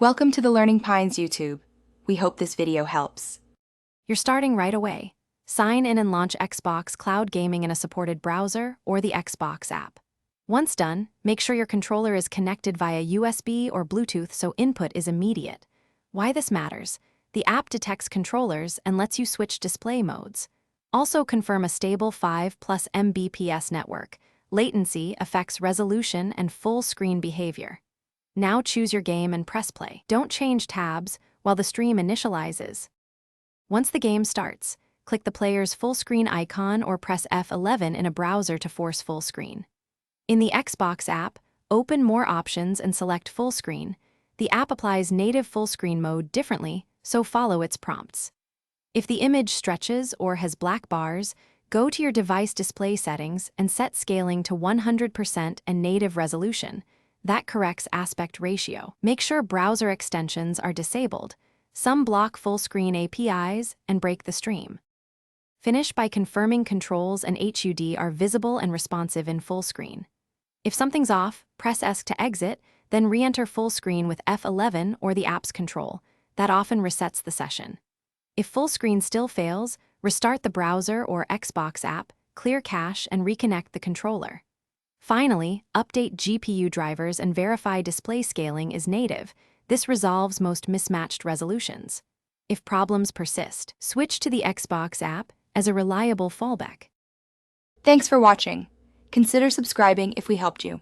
Welcome to the Learning Pines YouTube. We hope this video helps. You're starting right away. Sign in and launch Xbox Cloud Gaming in a supported browser or the Xbox app. Once done, make sure your controller is connected via USB or Bluetooth so input is immediate. Why this matters: the app detects controllers and lets you switch display modes. Also confirm a stable 5+ Mbps network. Latency affects resolution and full screen behavior. Now choose your game and press play. Don't change tabs while the stream initializes. Once the game starts, click the player's full screen icon or press F11 in a browser to force full screen. In the Xbox app, open More Options and select Full Screen. The app applies native full screen mode differently, so follow its prompts. If the image stretches or has black bars, go to your device display settings and set scaling to 100% and native resolution. That corrects aspect ratio. Make sure browser extensions are disabled. Some block full screen APIs and break the stream. Finish by confirming controls and HUD are visible and responsive in full screen. If something's off, press ESC to exit, then re-enter full screen with F11 or the app's control. That often resets the session. If full screen still fails, restart the browser or Xbox app, clear cache, and reconnect the controller. Finally, update GPU drivers and verify display scaling is native. This resolves most mismatched resolutions. If problems persist, switch to the Xbox app as a reliable fallback. Thanks for watching. Consider subscribing if we helped you.